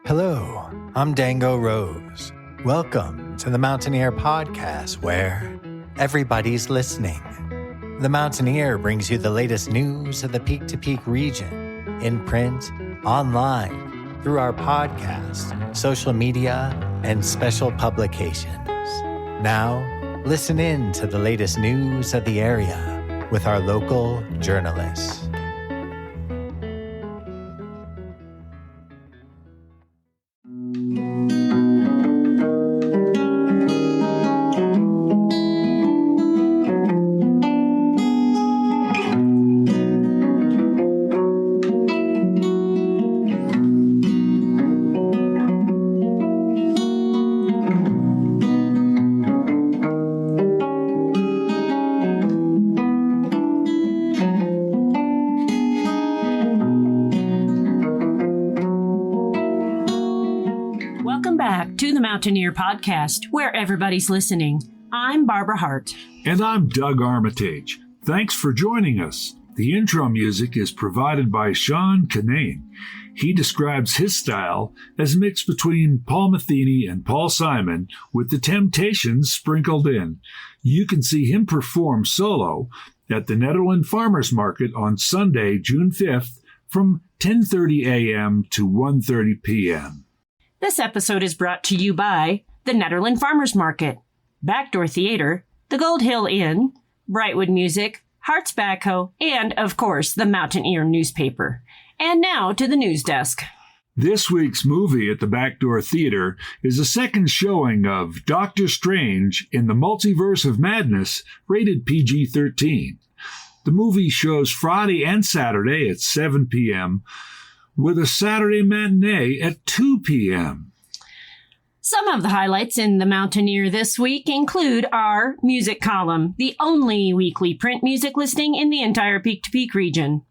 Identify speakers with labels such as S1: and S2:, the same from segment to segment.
S1: Hello, I'm Dango Rose. Welcome to the Mountaineer Podcast, where everybody's listening. The Mountaineer brings you the latest news of the Peak-to-Peak region, in print, online, through our podcast, social media, and special publications. Now, listen in to the latest news of the area with our local journalists.
S2: Mountaineer Podcast, where everybody's listening. I'm Barbara Hardt.
S3: And I'm Doug Armitage. Thanks for joining us. The intro music is provided by Shawn Cunnane. He describes his style as mixed between Paul Metheny and Paul Simon, with the Temptations sprinkled in. You can see him perform solo at the Netherland Farmers Market on Sunday, June 5th from 10:30 a.m. to 1:30 p.m.
S2: This episode is brought to you by the Netherland Farmers Market, Backdoor Theater, the Gold Hill Inn, Brightwood Music, Hardt's Backhoe, and, of course, the Mountaineer newspaper. And now to the news desk.
S3: This week's movie at the Backdoor Theater is a second showing of Doctor Strange in the Multiverse of Madness, rated PG-13. The movie shows Friday and Saturday at 7 p.m., with a Saturday matinee at 2 p.m.
S2: Some of the highlights in the Mountaineer this week include our music column, the only weekly print music listing in the entire Peak-to-Peak region.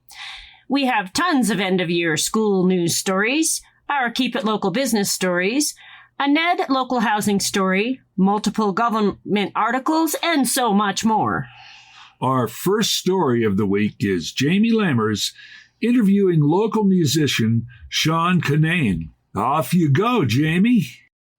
S2: We have tons of end-of-year school news stories, our Keep It Local business stories, a Ned local housing story, multiple government articles, and so much more.
S3: Our first story of the week is Jamie Lammers interviewing local musician Shawn Cunnane. Off you go, Jamie.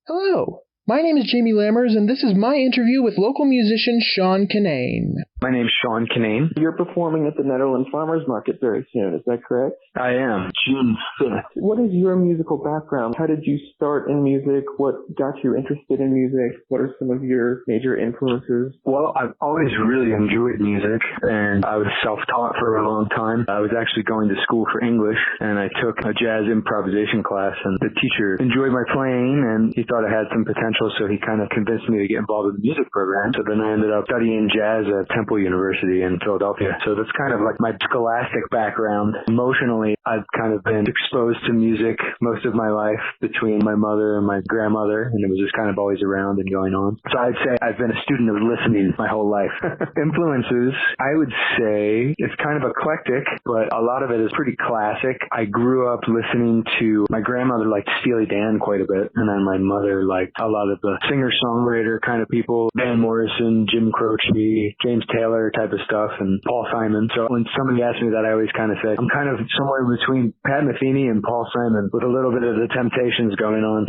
S4: Hello, my name is Jamie Lammers, and this is my interview with local musician Shawn Cunnane.
S5: My name's Shawn Cunnane.
S6: You're performing at the Netherland Farmers Market very soon, is that correct?
S5: I am, June 5th.
S6: What is your musical background? How did you start in music? What got you interested in music? What are some of your major influences?
S5: Well, I've always really enjoyed music, and I was self-taught for a long time. I was actually going to school for English, and I took a jazz improvisation class, and the teacher enjoyed my playing, and he thought I had some potential, so he kind of convinced me to get involved in the music program. So then I ended up studying jazz at Temple University in Philadelphia. So that's kind of like my scholastic background. Emotionally, I've kind of been exposed to music most of my life between my mother and my grandmother, and it was just kind of always around and going on. So I'd say I've been a student of listening my whole life. Influences, I would say it's kind of eclectic, but a lot of it is pretty classic. I grew up listening to, my grandmother liked Steely Dan quite a bit, and then my mother liked a lot of the singer-songwriter kind of people, Van Morrison, Jim Croce, James Taylor type of stuff, and Paul Simon. So when somebody asks me that, I always kind of say, I'm kind of somewhere between Pat Metheny and Paul Simon, with a little bit of the Temptations going on.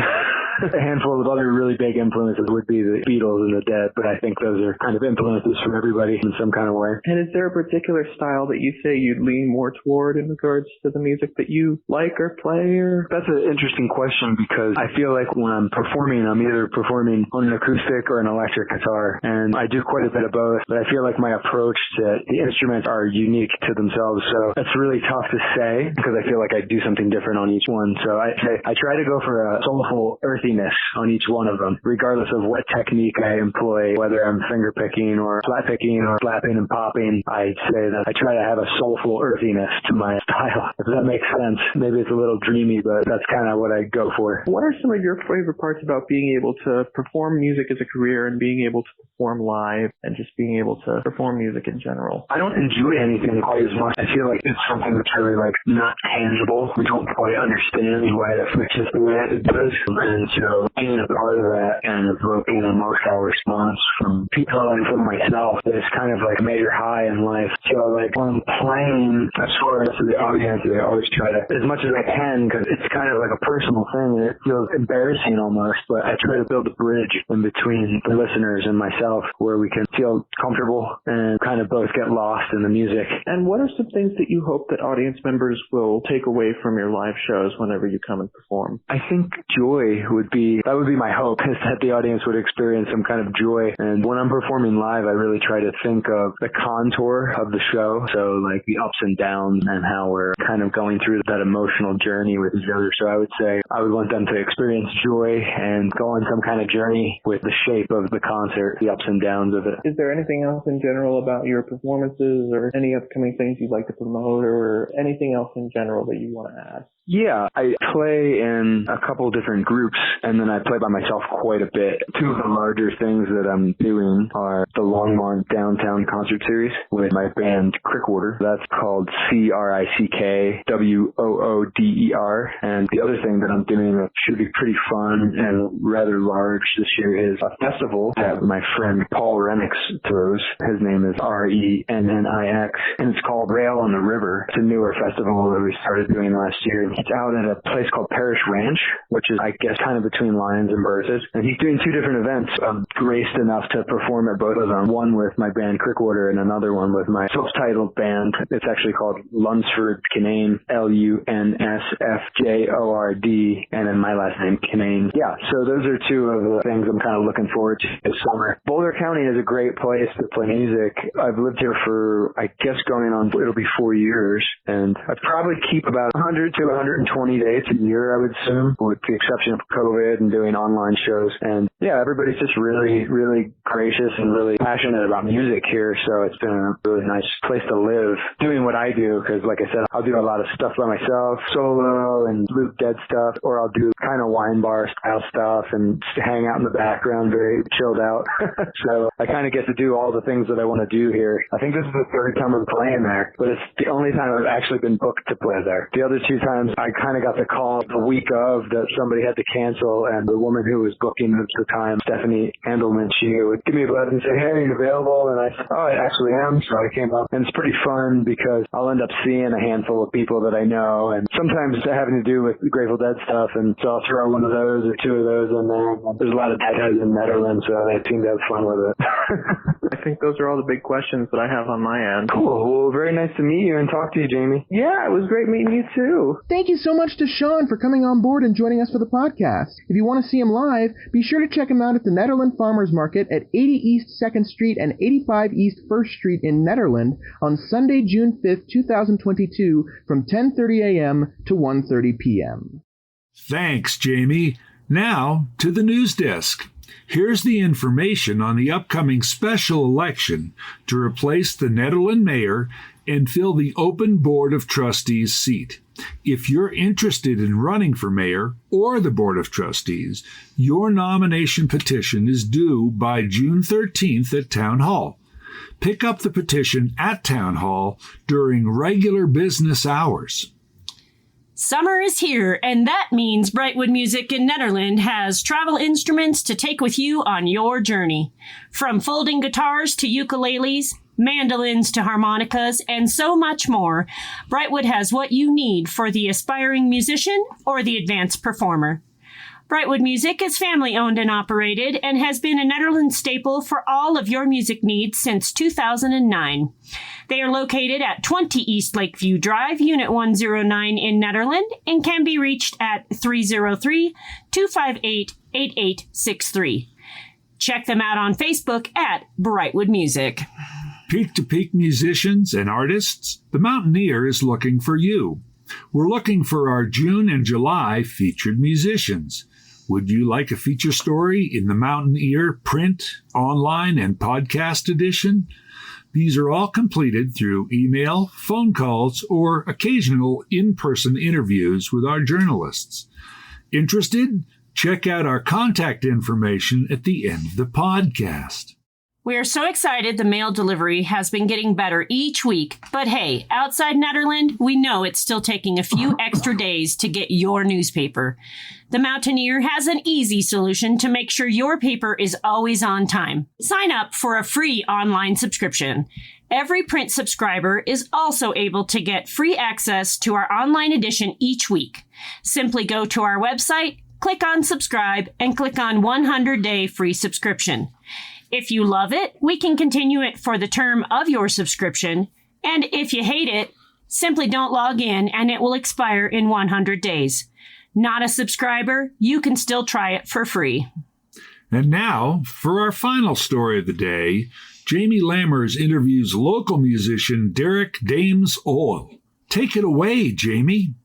S5: A handful of other really big influences would be the Beatles and the Dead, but I think those are kind of influences for everybody in some kind of way.
S6: And is there a particular style that you say you'd lean more toward in regards to the music that you like or play? Or
S5: That's an interesting question, because I feel like when I'm performing, I'm either performing on an acoustic or an electric guitar, and I do quite a bit of both, but I feel like my approach to the instruments are unique to themselves, so that's really tough to say, because I feel like I do something different on each one. So I try to go for a soulful earthiness on each one of them, regardless of what technique I employ, whether I'm finger picking or flat picking or slapping and popping. I say that I try to have a soulful earthiness to my style, if that makes sense. Maybe it's a little dreamy, but that's kind of what I go for.
S6: What are some of your favorite parts about being able to perform music as a career and being able to perform live and just being able to perform music in general?
S5: I don't enjoy anything quite as much. I feel like it's something that's really like not tangible. We don't quite understand why it affects us the way it does. And so being a part of that and evoking an emotional response from people and from myself is kind of like a major high in life. So like when I'm playing, as far as the audience, I always try to, as much as I can, because it's kind of like a personal thing and it feels embarrassing almost, but I try to build a bridge in between the listeners and myself where we can feel comfortable and kind of both get lost in the music.
S6: And what are some things that you hope that audience members will take away from your live shows whenever you come and perform?
S5: I think joy would be my hope, is that the audience would experience some kind of joy. And when I'm performing live, I really try to think of the contour of the show. So like the ups and downs and how we're kind of going through that emotional journey with each other. So I would say I would want them to experience joy and go on some kind of journey with the shape of the concert, the ups and downs of it.
S6: Is there anything else in general about your performances or any upcoming things you'd like to promote or anything else in general that you want to add?
S5: Yeah, I play in a couple different groups, and then I play by myself quite a bit. Two of the larger things that I'm doing are the Longmont Downtown Concert Series with my band Crickwater. That's called CRICKWOODER. And the other thing that I'm doing that should be pretty fun and rather large this year is a festival that my friend Paul Renix throws. His name is RENNIX, and it's called Rail on the River. It's a newer festival that we started doing last year. It's out at a place called Parish Ranch, which is, I guess, kind of between Lions and Bertha's. And he's doing two different events. I'm graced enough to perform at both of them, one with my band Crickwater and another one with my self-titled band. It's actually called Lunsford Cunnane, LUNSFJORD, and then my last name, Cunnane. Yeah, so those are two of the things I'm kind of looking forward to this summer. Boulder County is a great place to play music. I've lived here for, I guess, going on, it'll be 4 years, and I probably keep about 100 to 120 dates a year, I would assume, with the exception of COVID and doing online shows. And yeah, everybody's just really, really gracious and really passionate about music here. So it's been a really nice place to live doing what I do. Because like I said, I'll do a lot of stuff by myself, solo and Luke Dead stuff, or I'll do kind of wine bar style stuff and just hang out in the background, very chilled out. So I kind of get to do all the things that I want to do here. I think this is the third time I'm playing there, but it's the only time I've actually been booked to play there. The other two times I kind of got the call the week of that somebody had to cancel, and the woman who was booking at the time, Stephanie Handelman, she would give me a buzz and say, "Hey, are you available?" And I said, "Oh, I actually am." So I came up, and it's pretty fun because I'll end up seeing a handful of people that I know, and sometimes it's having to do with Grateful Dead stuff, and so I'll throw one of those or two of those in there. There's a lot of deadheads in Netherlands, so they seem to have fun with it.
S6: I think those are all the big questions that I have on my end.
S5: Cool. Well, very nice to meet you and talk to you, Jamie.
S6: Yeah, it was great meeting you too.
S4: Thank you so much to Shawn for coming on board and joining us for the podcast. If you want to see him live, be sure to check him out at the Netherland Farmers Market at 80 East 2nd Street and 85 East 1st Street in Netherland on Sunday, June 5th, 2022 from 10:30 a.m. to 1:30 p.m.
S3: Thanks, Jamie. Now to the news desk. Here's the information on the upcoming special election to replace the Netherland mayor and fill the open Board of Trustees seat. If you're interested in running for mayor or the Board of Trustees, your nomination petition is due by June 13th at Town Hall. Pick up the petition at Town Hall during regular business hours.
S2: Summer is here, and that means Brightwood Music in Netherland has travel instruments to take with you on your journey. From folding guitars to ukuleles, mandolins to harmonicas, and so much more, Brightwood has what you need for the aspiring musician or the advanced performer. Brightwood Music is family-owned and operated and has been a Netherlands staple for all of your music needs since 2009. They are located at 20 East Lakeview Drive, Unit 109 in Netherland, and can be reached at 303-258-8863. Check them out on Facebook at Brightwood Music.
S3: Peak-to-peak musicians and artists, the Mountaineer is looking for you. We're looking for our June and July featured musicians. Would you like a feature story in the Mountaineer print, online, and podcast edition? These are all completed through email, phone calls, or occasional in-person interviews with our journalists. Interested? Check out our contact information at the end of the podcast.
S2: We are so excited the mail delivery has been getting better each week. But hey, outside Netherlands, we know it's still taking a few extra days to get your newspaper. The Mountaineer has an easy solution to make sure your paper is always on time. Sign up for a free online subscription. Every print subscriber is also able to get free access to our online edition each week. Simply go to our website, click on subscribe, and click on 100-day free subscription. If you love it, we can continue it for the term of your subscription. And if you hate it, simply don't log in and it will expire in 100 days. Not a subscriber? You can still try it for free.
S3: And now, for our final story of the day, Jamie Lammers interviews local musician Derek Dames Ohl. Take it away, Jamie.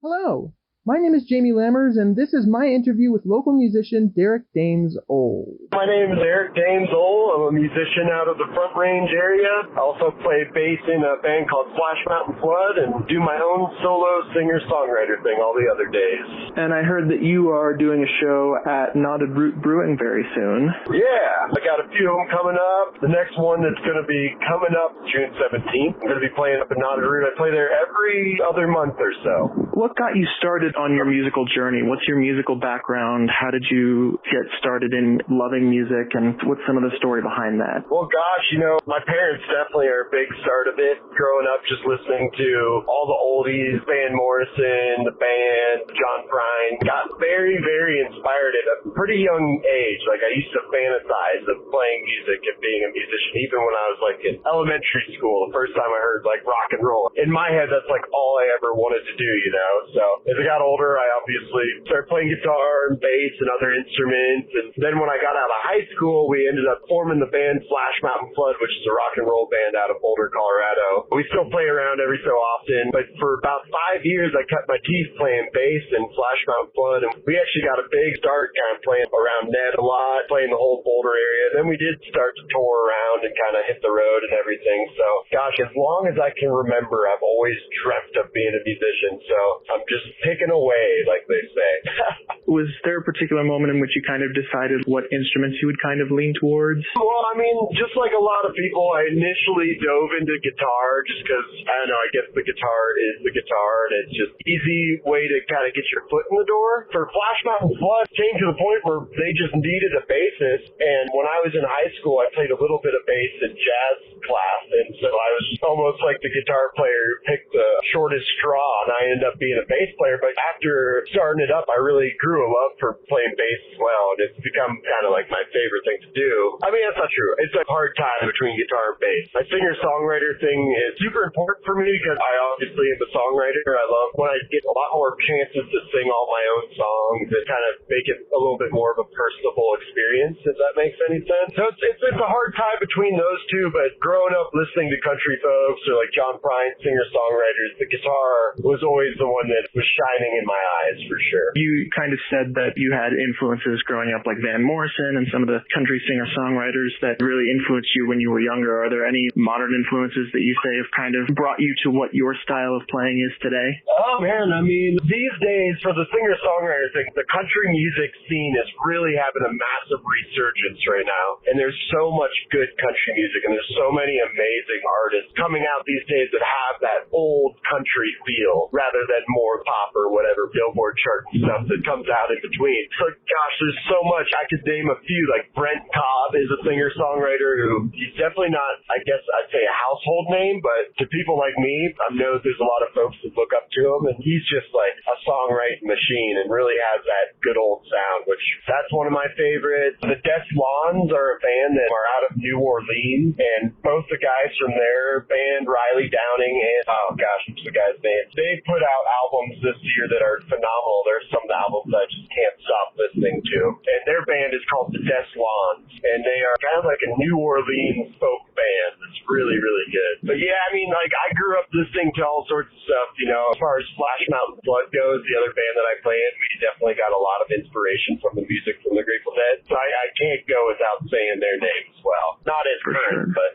S4: Hello, my name is Jamie Lammers, and this is my interview with local musician Derek Dames Ohl.
S7: My name is Derek Dames Ohl. I'm a musician out of the Front Range area. I also play bass in a band called Splash Mountain Flood and do my own solo singer-songwriter thing all the other days.
S6: And I heard that you are doing a show at Knotted Root Brewing very soon.
S7: Yeah, I got a few of them coming up. The next one that's going to be coming up June 17th. I'm going to be playing up at Knotted Root. I play there every other month or so.
S6: What got you started on your musical journey? What's your musical background? How did you get started in loving music, and what's some of the story behind that?
S7: Well, gosh, my parents definitely are a big start of it. Growing up just listening to all the oldies, Van Morrison, the band, John Prine, got very, very inspired at a pretty young age. Like, I used to fantasize of playing music and being a musician, even when I was like in elementary school. The first time I heard like rock and roll. In my head, that's like all I ever wanted to do, So as I got older, I obviously started playing guitar and bass and other instruments. And then when I got out of high school, we ended up forming the band Splash Mountain Flood, which is a rock and roll band out of Boulder, Colorado. We still play around every so often, but for about 5 years, I cut my teeth playing bass in Splash Mountain Flood. And we actually got a big start kind of playing around Ned a lot, playing the whole Boulder area. Then we did start to tour around and kind of hit the road and everything. So, gosh, as long as I can remember, I've always dreamt of being a musician. So I'm just picking away, like they say.
S6: Was there a particular moment in which you kind of decided what instruments you would kind of lean towards?
S7: Well, I mean, just like a lot of people, I initially dove into guitar just because, I don't know, I guess the guitar is the guitar, and it's just easy way to kind of get your foot in the door. For Splash Mountain Flood, it came to the point where they just needed a bassist, and when I was in high school, I played a little bit of bass in jazz class, and so I was almost like the guitar player who picked the shortest straw, and I ended up being a bass player. But after starting it up, I really grew a love for playing bass as well, and it's become kind of like my favorite thing to do. I mean, that's not true. It's a hard time between guitar and bass. My singer-songwriter thing is super important for me because I obviously am a songwriter. I love when I get a lot more chances to sing all my own songs and kind of make it a little bit more of a personable experience, if that makes any sense. So it's a hard time between those two, but growing up listening to country folks or like John Prine, singer-songwriters, the guitar was always the one that was shining in my eyes for sure.
S6: You kind of said that you had influences growing up like Van Morrison and some of the country singer-songwriters that really influenced you when you were younger. Are there any modern influences that you say have kind of brought you to what your style of playing is today?
S7: Oh man, I mean, these days for the singer-songwriter thing, the country music scene is really having a massive resurgence right now. And there's so much good country music and there's so many amazing artists coming out these days that have that old country feel rather than more pop or whatever Billboard chart stuff that comes out in between. So gosh, there's so much. I could name a few, like Brent Cobb is a singer-songwriter who he's definitely not, I guess I'd say a household name, but to people like me, I know there's a lot of folks that look up to him, and he's just like a songwriting machine and really has that good old sound, which that's one of my favorites. The Des Lawns are a band that are out of New Orleans, and both the guys from their band, Riley Downing and, oh gosh, what's the guy's name? They put out albums this year that are phenomenal. There's some albums I just can't stop listening to. And their band is called the Des Lawns, and they are kind of like a New Orleans folk band that's really, really good. But yeah, I mean, like, I grew up listening to all sorts of stuff, as far as Splash Mountain Flood goes, the other band that I play in, we definitely got a lot of inspiration from the music from the Grateful Dead. So I can't go without saying their name as well. Not as current, but,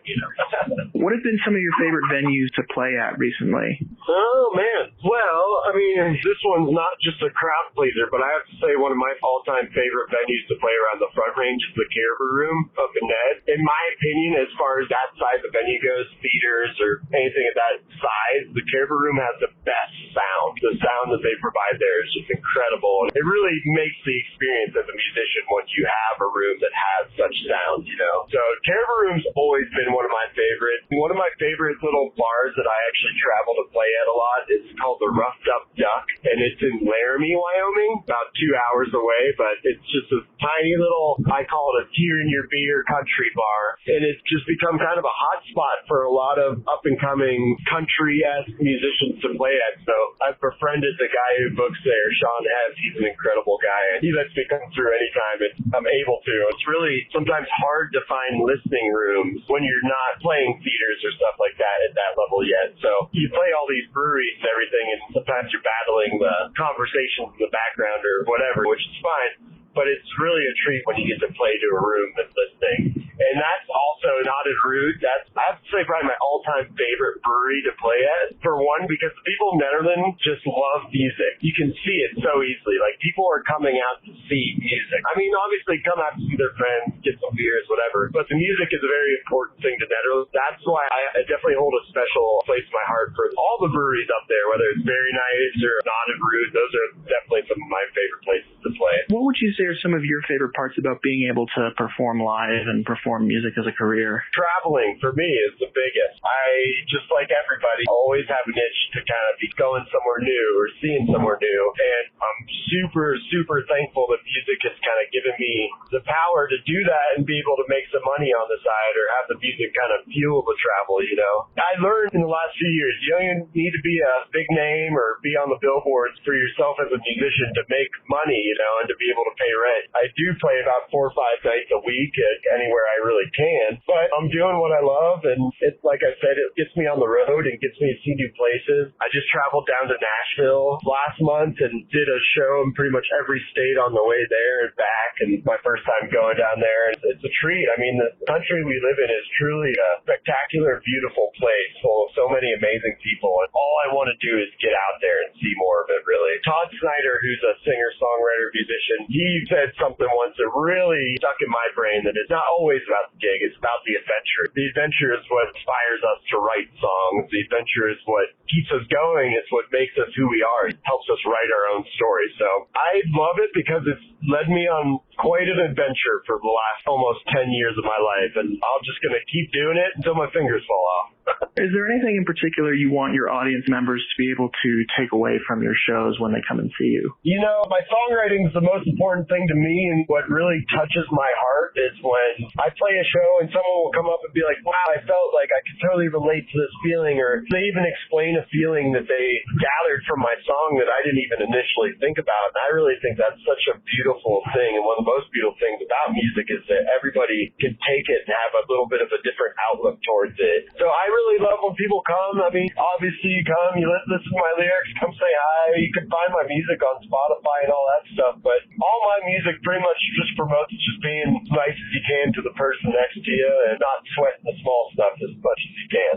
S6: What have been some of your favorite venues to play at recently?
S7: Oh, man. Well, I mean, mean, this one's not just a crowd pleaser, but I have to say one of my all-time favorite venues to play around the Front Range is the Caribou Room up in Ned. In my opinion, as far as that side of the venue goes, theaters or anything of that size, the Caribou Room has the best sound. The sound that they provide there is just incredible. And it really makes the experience as a musician once you have a room that has such sound, you know. So Caribou Room's always been one of my favorites. One of my favorite little bars that I actually travel to play at a lot is called the Roughed Up Duck, and it's in Laramie, Wyoming, about 2 hours away, but it's just a tiny little, I call it a tear in your beer country bar, and it's just become kind of a hot spot for a lot of up-and-coming country-esque musicians to play at. So I've befriended the guy who books there, Shawn. He's an incredible guy, and he lets me come through anytime I'm able to. It's really sometimes hard to find listening rooms when you're not playing theaters or stuff like that at that level yet. So you play all these breweries and everything, and sometimes you're battling the conversations in the background or whatever, which is fine. But it's really a treat when you get to play to a room that's listening. And that's also Knotted Root. That's, I have to say, probably my all-time favorite brewery to play at. For one, because the people in Netherlands just love music. You can see it so easily. Like, people are coming out to see music. I mean, obviously, come out to see their friends, get some beers, whatever. But the music is a very important thing to Netherlands. That's why I definitely hold a special place in my heart for all the breweries up there, whether it's Very Nice or Knotted Root. Those are definitely some of my favorite places to play.
S6: What would you say are some of your favorite parts about being able to perform live and perform music as a career?
S7: Traveling, for me, is the biggest. I, just like everybody, always have an itch to kind of be going somewhere new or seeing somewhere new. And I'm super, super thankful that music has kind of given me the power to do that and be able to make some money on the side or have the music kind of fuel the travel, you know. I learned in the last few years, you don't even need to be a big name or be on the billboards for yourself as a musician to make money, you know, and to be able to pay rent. I do play about 4 or 5 nights a week at anywhere I really can, but I'm doing what I love, and it's like I said, it gets me on the road and gets me to see new places. I just traveled down to Nashville last month and did a show in pretty much every state on the way there and back, and my first time going down there. It's a treat. I mean, the country we live in is truly a spectacular, beautiful place full of so many amazing people, and all I want to do is get out there and see more of it, really. Todd Snyder, who's a singer-songwriter musician, he said something once that really stuck in my brain, that it's not always about the gig, it's about the adventure. The adventure is what inspires us to write songs. The adventure is what keeps us going. It's what makes us who we are. It helps us write our own story. So I love it because it's led me on quite an adventure for the last almost 10 years of my life, and I'm just going to keep doing it until my fingers fall off.
S6: Is there anything in particular you want your audience members to be able to take away from your shows when they come and see you?
S7: You know, my songwriting is the most important thing to me, and what really touches my heart is when I play a show and someone will come up and be like, wow, I felt like I could totally relate to this feeling, or they even explain a feeling that they gathered from my song that I didn't even initially think about. And I really think that's such a beautiful thing, and one of the most beautiful things about music is that everybody can take it and have a little bit of a different outlook towards it. So I really love when people come. I mean, obviously you come, you listen to my lyrics, come say hi. You can find my music on Spotify and all that stuff, but all my music pretty much just promotes just being as nice as you can to the person next to you and not sweating the small stuff as much as you can.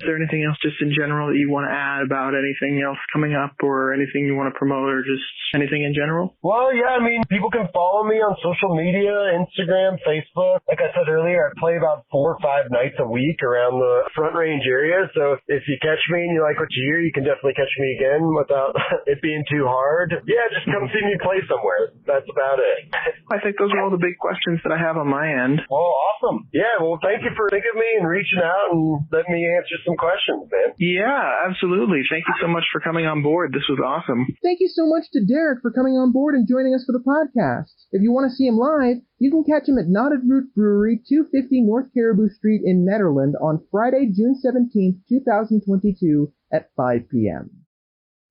S6: Is there anything else just in general that you want to add about anything else coming up, or anything you want to promote, or just anything in general?
S7: Well, yeah, I mean, people can follow me on social media, Instagram, Facebook. Like I said earlier, I play about 4 or 5 nights a week around the Front Range area, so if you catch me and you like what you hear, you can definitely catch me again without it being too hard. Yeah, just come see me play somewhere. That's about it.
S6: I think those are all the big questions that I have on my end.
S7: Well, awesome. Yeah, well, thank you for thinking of me and reaching out and letting me answer some questions, man.
S6: Yeah, absolutely. Thank you so much for coming on board. This was awesome.
S4: Thank you so much to Derek for coming on board and joining us for the podcast. If you want to see him live, you can catch him at Knotted Root Brewery, 250 North Caribou Street in Nederland on Friday, June 17th, 2022 at 5 p.m.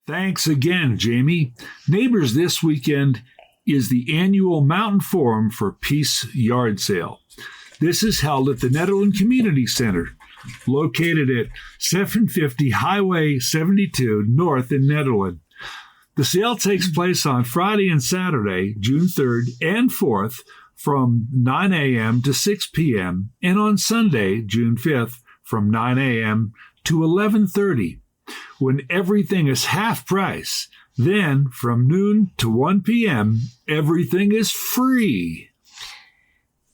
S3: Thanks again, Jamie. Neighbors, this weekend is the annual Mountain Forum for Peace yard sale. This is held at the Nederland Community Center, located at 750 Highway 72 North in Nederland. The sale takes place on Friday and Saturday, June 3rd and 4th, from 9 a.m. to 6 p.m., and on Sunday, June 5th, from 9 a.m. to 11:30. when everything is half price. Then, from noon to 1 p.m., everything is free.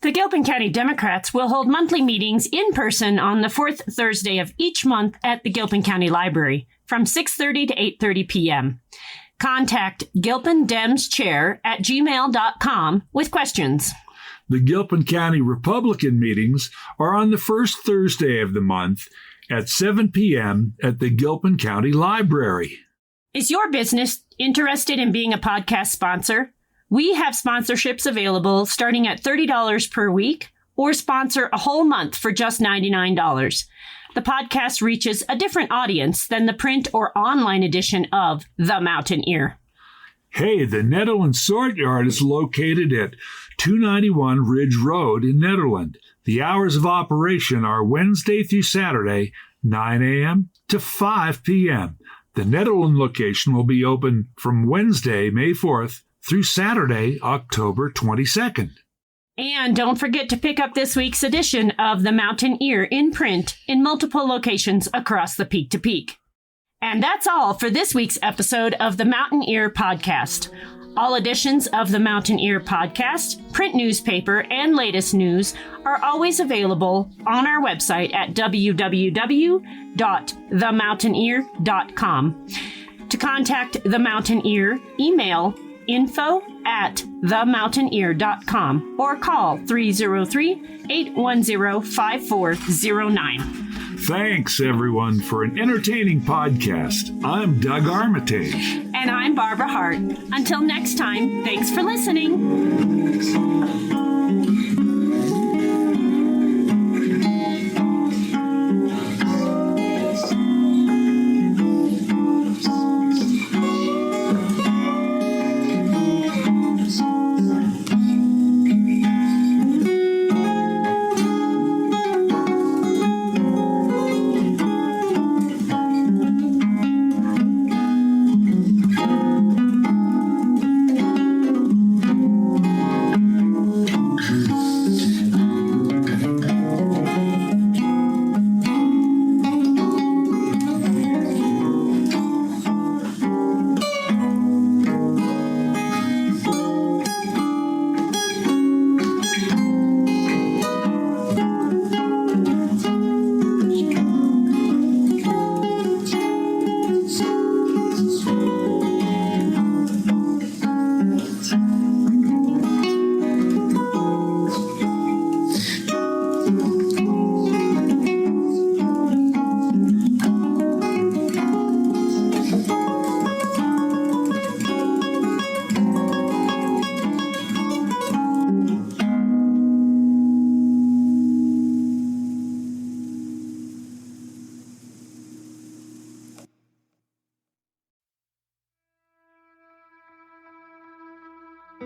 S2: The Gilpin County Democrats will hold monthly meetings in person on the fourth Thursday of each month at the Gilpin County Library from 6:30 to 8:30 p.m. Contact gilpindemschair@gmail.com with questions.
S3: The Gilpin County Republican meetings are on the first Thursday of the month at 7 p.m. at the Gilpin County Library.
S2: Is your business interested in being a podcast sponsor? We have sponsorships available starting at $30 per week or sponsor a whole month for just $99. The podcast reaches a different audience than the print or online edition of The Mountain Ear.
S3: Hey, the Nederland Sword Yard is located at 291 Ridge Road in Nederland. The hours of operation are Wednesday through Saturday, 9 a.m. to 5 p.m. The Nederland location will be open from Wednesday, May 4th, through Saturday, October 22nd.
S2: And don't forget to pick up this week's edition of The Mountain Ear in print in multiple locations across the Peak to Peak. And that's all for this week's episode of the Mountain Ear Podcast. All editions of the Mountain Ear Podcast, print newspaper, and latest news are always available on our website at www.themountainear.com. To contact The Mountain Ear, email info@themountainear.com or call 303-810-5409.
S3: Thanks, everyone, for an entertaining podcast. I'm Doug Armitage.
S2: And I'm Barbara Hardt. Until next time, thanks for listening.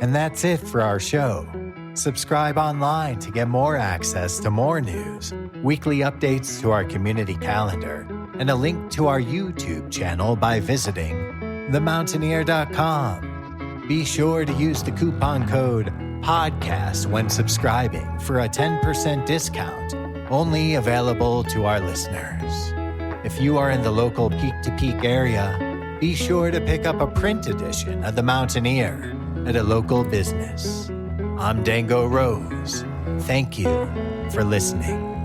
S1: And that's it for our show. Subscribe online to get more access to more news, weekly updates to our community calendar, and a link to our YouTube channel by visiting themountaineer.com. Be sure to use the coupon code PODCAST when subscribing for a 10% discount, only available to our listeners. If you are in the local Peak to Peak area, be sure to pick up a print edition of The Mountaineer at a local business. I'm Dango Rose. Thank you for listening.